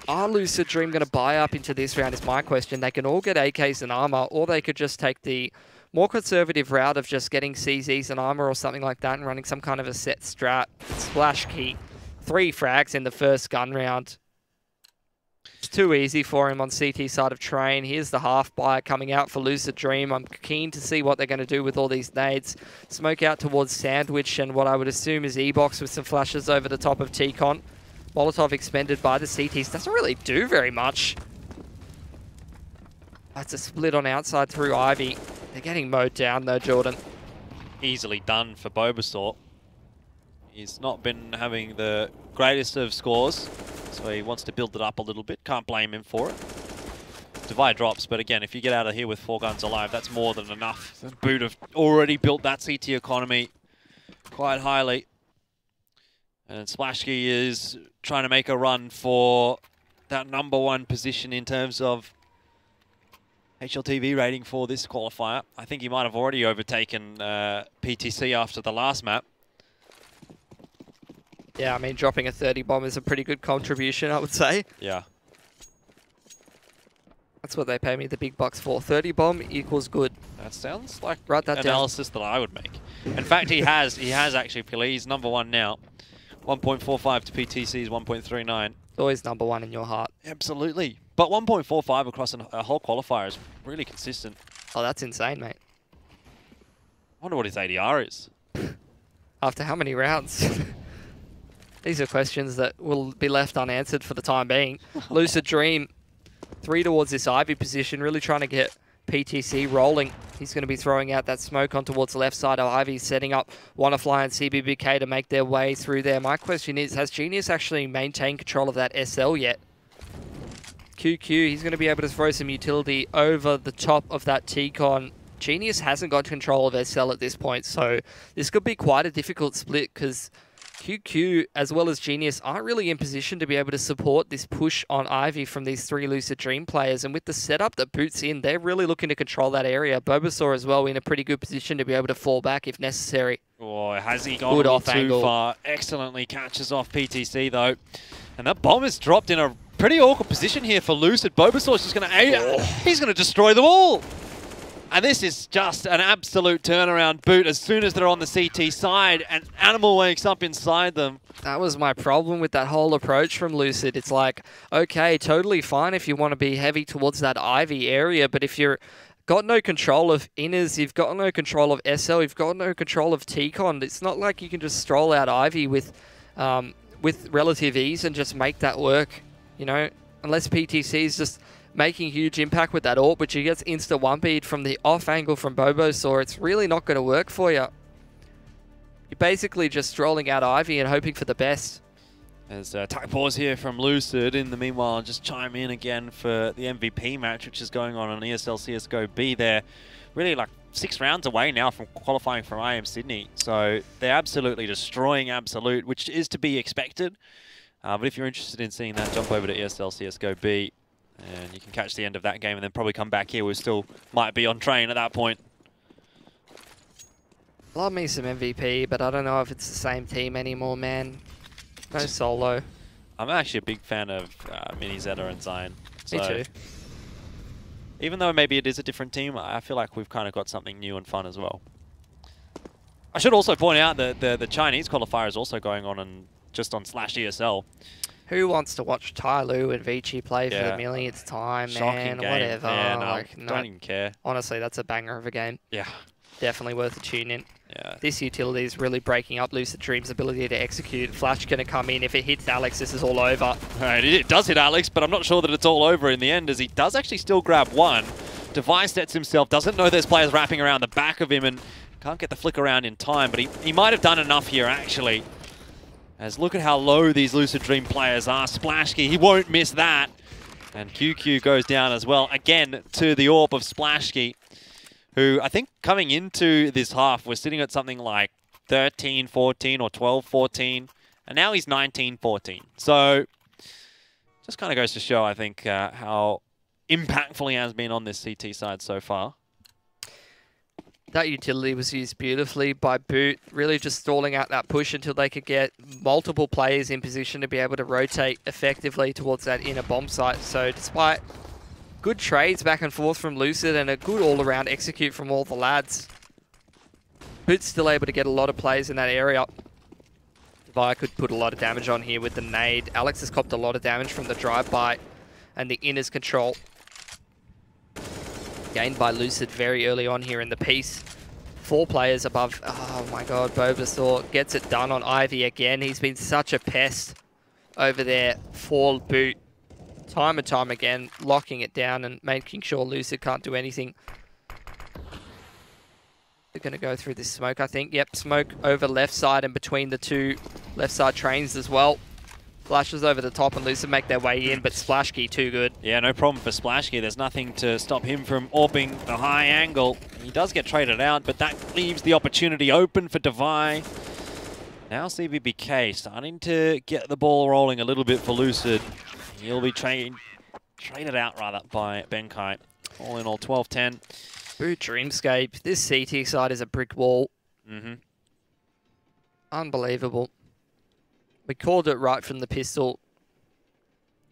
Are Lucid Dream going to buy up into this round is my question. They can all get AKs and armor, or they could just take the more conservative route of just getting CZs and armor or something like that and running some kind of a set strat. Splashkey, 3 frags in the first gun round. It's too easy for him on CT side of train. Here's the half buy coming out for Lucid Dream. I'm keen to see what they're going to do with all these nades. Smoke out towards Sandwich and what I would assume is E-Box with some flashes over the top of T-Con. Molotov expended by the CTs. Doesn't really do very much. That's a split on outside through Ivy. They're getting mowed down though, Jordan. Easily done for Bulbasaur. He's not been having the greatest of scores, so he wants to build it up a little bit. Can't blame him for it. Devi drops, but again, if you get out of here with 4 guns alive, that's more than enough. Boot have already built that CT economy quite highly. And Splashkey is trying to make a run for that #1 position in terms of HLTV rating for this qualifier. I think he might have already overtaken PTC after the last map. Yeah, I mean, dropping a 30 bomb is a pretty good contribution, I would say. Yeah. That's what they pay me the big bucks for. 30 bomb equals good. That sounds like Write that analysis that I would make. In fact, he has actually, Pili. He's #1 now. 1.45 to PTC's 1.39. Always #1 in your heart. Absolutely. But 1.45 across a whole qualifier is really consistent. Oh, that's insane, mate. I wonder what his ADR is. After how many rounds? These are questions that will be left unanswered for the time being. Lucid Dream, 3 towards this Ivy position, really trying to get PTC rolling. He's going to be throwing out that smoke on towards the left side of Ivy, setting up Wanafly and CBBK to make their way through there. My question is, has Genius actually maintained control of that SL yet? QQ, he's going to be able to throw some utility over the top of that T-Con. Genius hasn't got control of SL at this point, so this could be quite a difficult split because QQ as well as Genius aren't really in position to be able to support this push on Ivy from these 3 Lucid Dream players. And with the setup that Boot's in, they're really looking to control that area. Bulbasaur as well in a pretty good position to be able to fall back if necessary. Oh, has he gone a little too far? Excellently catches off PTC though. And that bomb is dropped in a pretty awkward position here for Lucid. Bulbasaur's just going to... He's going to destroy them all! And this is just an absolute turnaround. Boot, as soon as they're on the CT side, an animal wakes up inside them. That was my problem with that whole approach from Lucid. It's like, okay, totally fine if you want to be heavy towards that Ivy area, but if you're got no control of inners, you've got no control of SL, you've got no control of T-Con, it's not like you can just stroll out Ivy with relative ease and just make that work, you know, unless PTC is just making huge impact with that AWP, which he gets insta 1-beat from the off angle from Bulbasaur. It's really not going to work for you. You're basically just strolling out Ivy and hoping for the best. There's a tag pause here from Lucid. In the meanwhile, I'll just chime in again for the MVP match, which is going on ESL CSGO B. They're really like 6 rounds away now from qualifying from IEM Sydney. So they're absolutely destroying Absolute, which is to be expected. But if you're interested in seeing that, jump over to ESL CSGO B. And you can catch the end of that game and then probably come back here. We still might be on train at that point. Love me some MVP, but I don't know if it's the same team anymore, man. No solo. I'm actually a big fan of Mini Zeta and Zion. Me too. Even though maybe it is a different team, I feel like we've kind of got something new and fun as well. I should also point out that the Chinese qualifier is also going on just on /ESL. Who wants to watch Tai Lu and Vici play for the millionth time, man? Whatever. Yeah, no, like, don't even care. Honestly, that's a banger of a game. Yeah. Definitely worth a tune in. Yeah. This utility is really breaking up Lucid Dream's ability to execute. Flash going to come in. If it hits Alex, this is all over. Right, it does hit Alex, but I'm not sure that it's all over in the end, as he does actually still grab one. Device sets himself, doesn't know there's players wrapping around the back of him, and can't get the flick around in time, but he might have done enough here, actually. As look at how low these Lucid Dream players are. Splashki, he won't miss that. And QQ goes down as well. Again, to the AWP of Splashki, who I think coming into this half was sitting at something like 13-14 or 12-14. And now he's 19-14. So, just kind of goes to show, I think, how impactful he has been on this CT side so far. That utility was used beautifully by Boot, really just stalling out that push until they could get multiple players in position to be able to rotate effectively towards that inner bomb site. So despite good trades back and forth from Lucid and a good all-around execute from all the lads, Boot's still able to get a lot of plays in that area. Vi could put a lot of damage on here with the nade. Alex has copped a lot of damage from the drive-by and the inner's control. Gained by Lucid very early on here in the piece. 4 players above. Oh my god, Bulbasaur gets it done on Ivy again. He's been such a pest over there for Boot. Time and time again, locking it down and making sure Lucid can't do anything. They're going to go through this smoke, I think. Yep, smoke over left side and between the 2 left side trains as well. Flashes over the top and Lucid make their way in, but Splashki too good. Yeah, no problem for Splashki. There's nothing to stop him from AWPing the high angle. He does get traded out, but that leaves the opportunity open for Devi. Now CBBK starting to get the ball rolling a little bit for Lucid. He'll be traded out rather by Benkai. All in all, 12-10. Boot Dreamscape. This CT side is a brick wall. Unbelievable. We called it right from the pistol.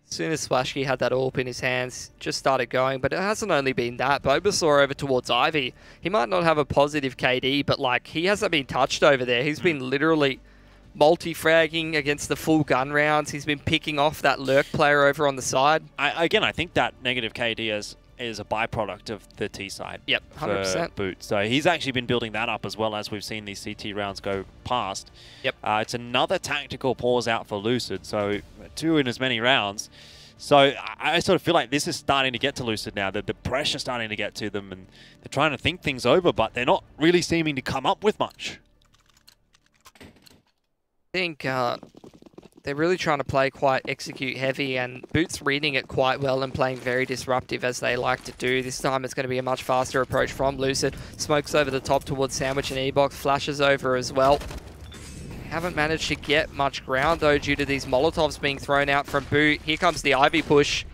As soon as Splashki had that AWP in his hands, just started going, but it hasn't only been that. Bulbasaur over towards Ivy. He might not have a positive KD, but like he hasn't been touched over there. He's been literally multi-fragging against the full gun rounds. He's been picking off that lurk player over on the side. Again, I think that negative KD has is a byproduct of the T side. Yep, 100%. Boot. So he's actually been building that up as well as we've seen these CT rounds go past. Yep. It's another tactical pause out for Lucid, so 2 in as many rounds. So I sort of feel like this is starting to get to Lucid now. The pressure's starting to get to them, and they're trying to think things over, but they're not really seeming to come up with much. I think they're really trying to play quite execute heavy, and Boot's reading it quite well and playing very disruptive as they like to do. This time it's going to be a much faster approach from Lucid. Smokes over the top towards Sandwich and E-Box, flashes over as well. Haven't managed to get much ground though due to these Molotovs being thrown out from Boot. Here comes the Ivy push.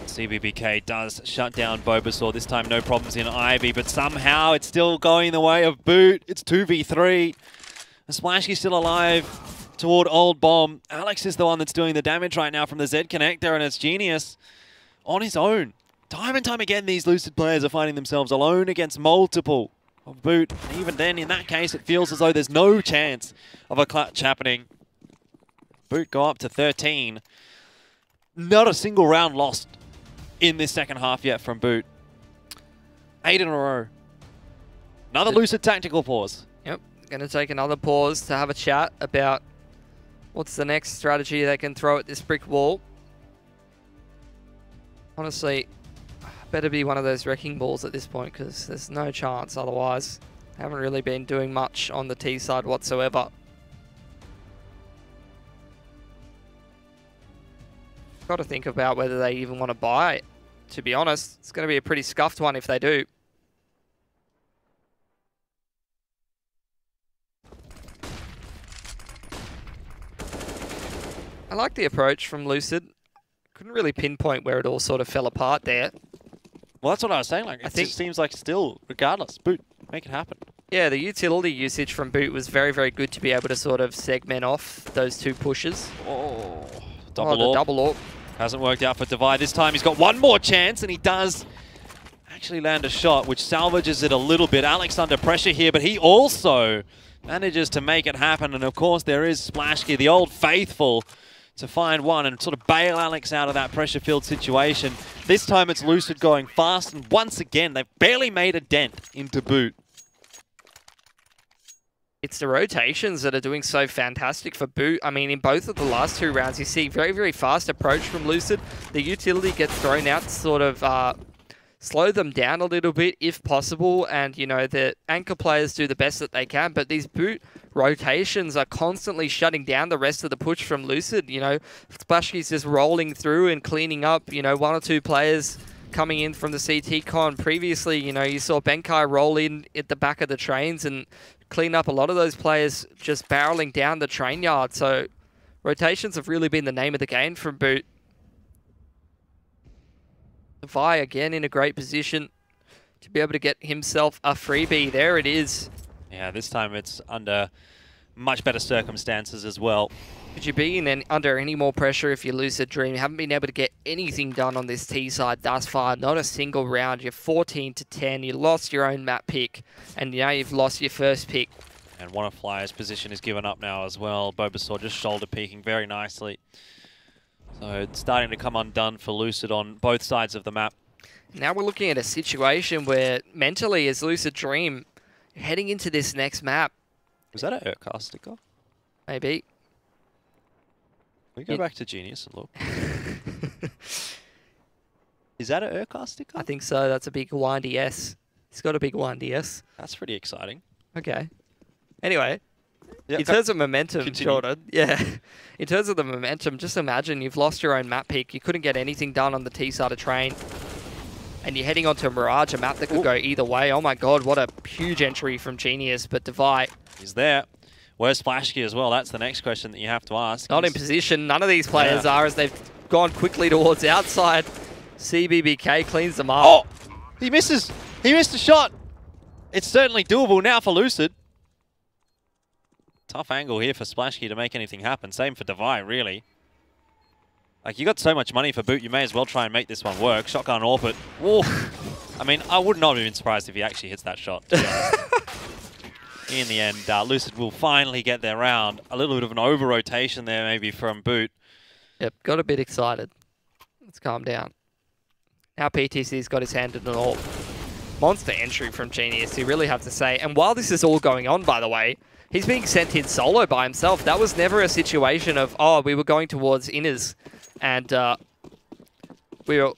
CBBK does shut down Bulbasaur. This time no problems in Ivy, but somehow it's still going the way of Boot. It's 2v3. Splashky's still alive toward Old Bomb. Alex is the one that's doing the damage right now from the Z connector, and it's Genius on his own. Time and time again, these Lucid players are finding themselves alone against multiple of Boot. And even then, in that case, it feels as though there's no chance of a clutch happening. Boot go up to 13. Not a single round lost in this second half yet from Boot. 8 in a row. Another Lucid tactical pause. Yep, going to take another pause to have a chat about what's the next strategy they can throw at this brick wall. Honestly, better be one of those wrecking balls at this point, because there's no chance otherwise. Haven't really been doing much on the T side whatsoever. Got to think about whether they even want to buy it. To be honest, it's going to be a pretty scuffed one if they do. I like the approach from Lucid. Couldn't really pinpoint where it all sort of fell apart there. Well, that's what I was saying. Like, it just seems like still, regardless, Boot, make it happen. Yeah, the utility usage from Boot was very, very good to be able to sort of segment off those 2 pushes. Oh, the double AWP. Hasn't worked out for Divide. This time he's got one more chance, and he does actually land a shot, which salvages it a little bit. Alex under pressure here, but he also manages to make it happen. And of course, there is Splashky, the old faithful, to find one and sort of bail Alex out of that pressure-filled situation. This time it's Lucid going fast, and once again, they've barely made a dent into Boot. It's the rotations that are doing so fantastic for Boot. I mean, in both of the last 2 rounds, you see very, very fast approach from Lucid. The utility gets thrown out to sort of slow them down a little bit if possible, and, you know, the anchor players do the best that they can, but these Boot rotations are constantly shutting down the rest of the push from Lucid. You know, Splashky's just rolling through and cleaning up, you know, 1 or 2 players coming in from the CT con. Previously, you know, you saw Benkai roll in at the back of the trains and clean up a lot of those players just barreling down the train yard. So rotations have really been the name of the game from Boot. Vi again in a great position to be able to get himself a freebie. There it is. Yeah, this time it's under much better circumstances as well. Could you be under any more pressure if you Lucid Dream? You haven't been able to get anything done on this T side thus far. Not a single round. You're 14 to 10. You lost your own map pick, and now you've lost your first pick. And one of Flyer's position is given up now as well. Bulbasaur just shoulder peeking very nicely. So it's starting to come undone for Lucid on both sides of the map. Now we're looking at a situation where mentally, as Lucid Dream, heading into this next map. Was that a Urkar sticker? Maybe. We go back to Genius and look. Is that a Urkar sticker? I think so. That's a big windy S. He's got a big windy S. That's pretty exciting. Okay. Anyway. Yeah, in terms of momentum, Jordan, yeah. In terms of the momentum, just imagine you've lost your own map pick. You couldn't get anything done on the T-side of train. And you're heading onto Mirage, a map that could go either way. Oh my god, what a huge entry from Genius, but Devi. He's there. Where's Splashky as well? That's the next question that you have to ask. Not in position. None of these players are, as they've gone quickly towards outside. CBBK cleans them up. Oh! He misses! He missed a shot! It's certainly doable now for Lucid. Tough angle here for Splashky to make anything happen. Same for Devi, really. Like, you got so much money for Boot, you may as well try and make this one work. Shotgun orbit. Whoa. I mean, I would not have been surprised if he actually hits that shot, to be honest. In the end, Lucid will finally get their round. A little bit of an over-rotation there, maybe, from Boot. Yep, got a bit excited. Let's calm down. Now PTC's got his hand in an AWP. Monster entry from Genius, you really have to say. And while this is all going on, by the way, he's being sent in solo by himself. That was never a situation of, oh, we were going towards inners and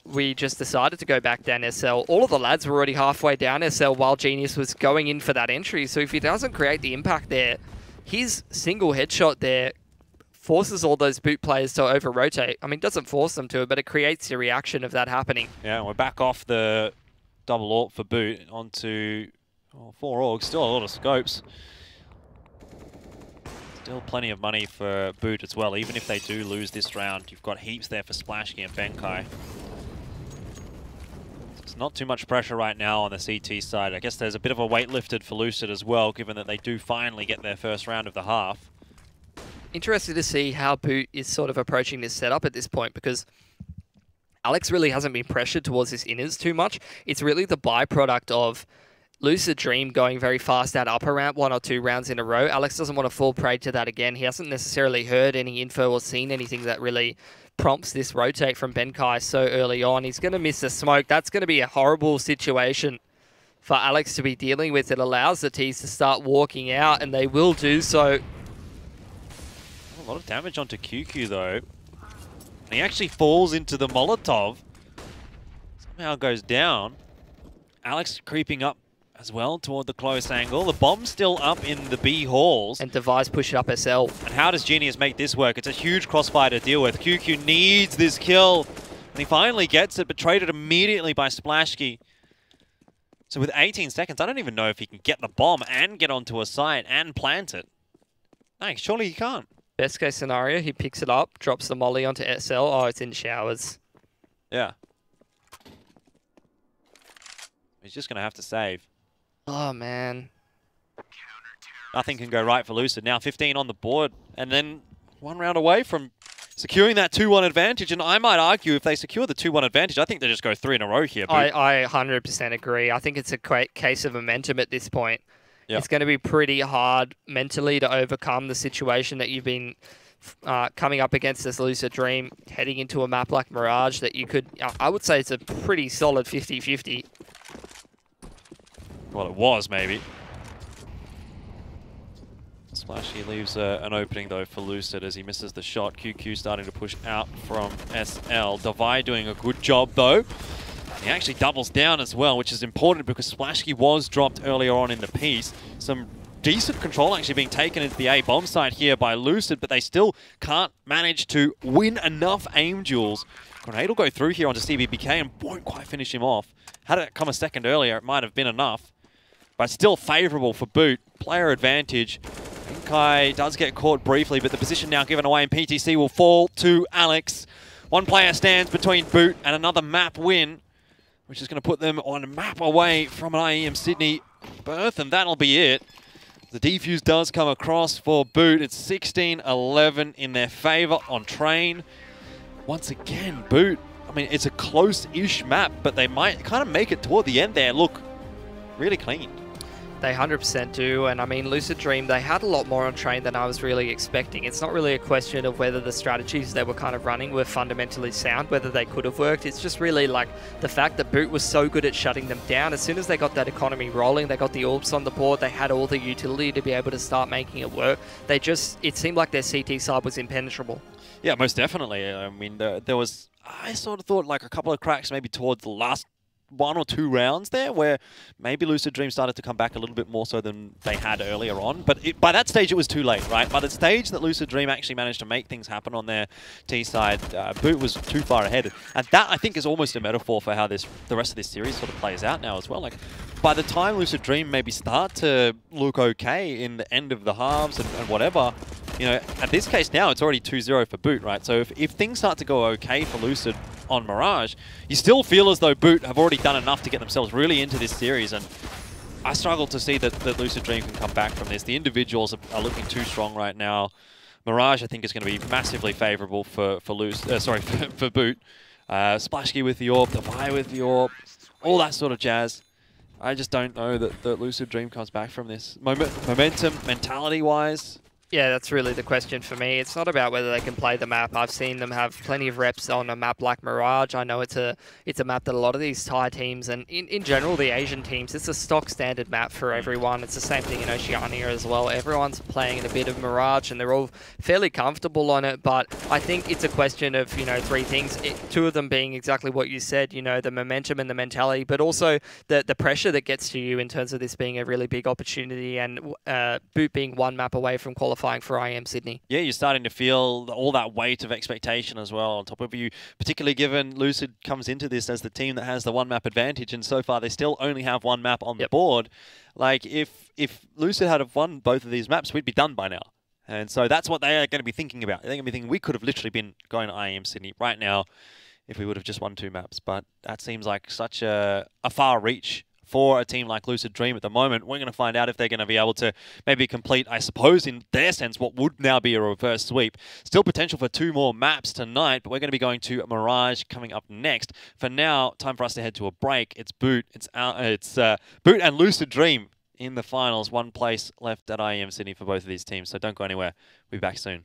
we just decided to go back down SL. All of the lads were already halfway down SL while Genius was going in for that entry. So if he doesn't create the impact there, his single headshot there forces all those boot players to over-rotate. I mean, it doesn't force them to, but it creates the reaction of that happening. Yeah, we're back off the double AWP for boot onto 4 orgs. Still a lot of scopes. Still plenty of money for boot as well. Even if they do lose this round, you've got heaps there for Splashkey and Benkai. It's not too much pressure right now on the CT side. I guess there's a bit of a weight lifted for Lucid as well, given that they do finally get their first round of the half. Interested to see how boot is sort of approaching this setup at this point, because Alex really hasn't been pressured towards his inners too much. It's really the byproduct of Lucid Dream going very fast out upper ramp 1 or 2 rounds in a row. Alex doesn't want to fall prey to that again. He hasn't necessarily heard any info or seen anything that really prompts this rotate from Benkai so early on. He's going to miss the smoke. That's going to be a horrible situation for Alex to be dealing with. It allows the T's to start walking out, and they will do so. A lot of damage onto QQ though. And he actually falls into the Molotov. Somehow goes down. Alex creeping up as well toward the close angle. The bomb's still up in the B halls. And Device push it up SL. And how does Genius make this work? It's a huge crossfire to deal with. QQ needs this kill. And he finally gets it, but traded immediately by Splashkey. So with 18 seconds, I don't even know if he can get the bomb and get onto a site and plant it. No, surely he can't. Best case scenario, he picks it up, drops the molly onto SL. Oh, it's in showers. Yeah. He's just going to have to save. Oh, man. Nothing can go right for Lucid. Now 15 on the board, and then 1 round away from securing that 2-1 advantage. And I might argue if they secure the 2-1 advantage, I think they just go 3 in a row here. I 100% agree. I think it's a great case of momentum at this point. Yep. It's going to be pretty hard mentally to overcome the situation that you've been coming up against this Lucid Dream, heading into a map like Mirage that you could, I would say it's a pretty solid 50-50. Well, it was, maybe. Splashy leaves an opening, though, for Lucid as he misses the shot. QQ starting to push out from SL. Devi doing a good job, though. He actually doubles down as well, which is important because Splashkey was dropped earlier on in the piece. Some decent control actually being taken into the A bomb site here by Lucid, but they still can't manage to win enough aim duels. Grenade will go through here onto CBBK and won't quite finish him off. Had it come a second earlier, it might have been enough. But still favourable for boot. Player advantage. Benkai does get caught briefly, but the position now given away, and PTC will fall to Alex. One player stands between boot and another map win, which is going to put them on a map away from an IEM Sydney berth, and that'll be it. The defuse does come across for boot. It's 16-11 in their favour on train. Once again, boot, I mean, it's a close-ish map, but they might kind of make it toward the end there. Look, really clean. They 100% do, and I mean, Lucid Dream, they had a lot more on train than I was really expecting. It's not really a question of whether the strategies they were kind of running were fundamentally sound, whether they could have worked. It's just really like the fact that boot was so good at shutting them down. As soon as they got that economy rolling, they got the orbs on the board, they had all the utility to be able to start making it work. They just, it seemed like their CT side was impenetrable. Yeah, most definitely. I mean, there was, I sort of thought like a couple of cracks maybe towards the last 1 or 2 rounds there where maybe Lucid Dream started to come back a little bit more so than they had earlier on. But by that stage, it was too late, right? By the stage that Lucid Dream actually managed to make things happen on their T side, boot was too far ahead. And that, I think, is almost a metaphor for how the rest of this series sort of plays out now as well. Like, by the time Lucid Dream maybe start to look okay in the end of the halves and whatever, you know, in this case now, it's already 2-0 for boot, right? So if things start to go okay for Lucid on Mirage, you still feel as though boot have already done enough to get themselves really into this series, and I struggle to see that Lucid Dream can come back from this. The individuals are looking too strong right now. Mirage, I think, is going to be massively favourable for boot. Splashkey with the orb, Devi with the orb, all that sort of jazz. I just don't know that Lucid Dream comes back from this. Momentum, mentality-wise, Yeah, that's really the question for me. It's not about whether they can play the map. I've seen them have plenty of reps on a map like Mirage. I know it's a map that a lot of these Thai teams and in general the Asian teams, it's a stock standard map for everyone. It's the same thing in Oceania as well. Everyone's playing in a bit of Mirage and they're all fairly comfortable on it, but I think it's a question of, you know, three things. Two of them being exactly what you said, you know, the momentum and the mentality, but also the pressure that gets to you in terms of this being a really big opportunity and Boot being one map away from qualifying for IEM Sydney. Yeah, you're starting to feel all that weight of expectation as well on top of you, particularly given Lucid comes into this as the team that has the one map advantage, and so far they still only have one map on the board. Like, if Lucid had have won both of these maps, we'd be done by now. And so that's what they are going to be thinking about. They're going to be thinking we could have literally been going to IEM Sydney right now if we would have just won 2 maps. But that seems like such a far reach for a team like Lucid Dream at the moment. We're going to find out if they're going to be able to maybe complete, I suppose, in their sense, what would now be a reverse sweep. Still potential for 2 more maps tonight, but we're going to be going to Mirage coming up next. For now, time for us to head to a break. It's Boot. It's Boot and Lucid Dream in the finals. 1 place left at IEM Sydney for both of these teams, so don't go anywhere. We'll be back soon.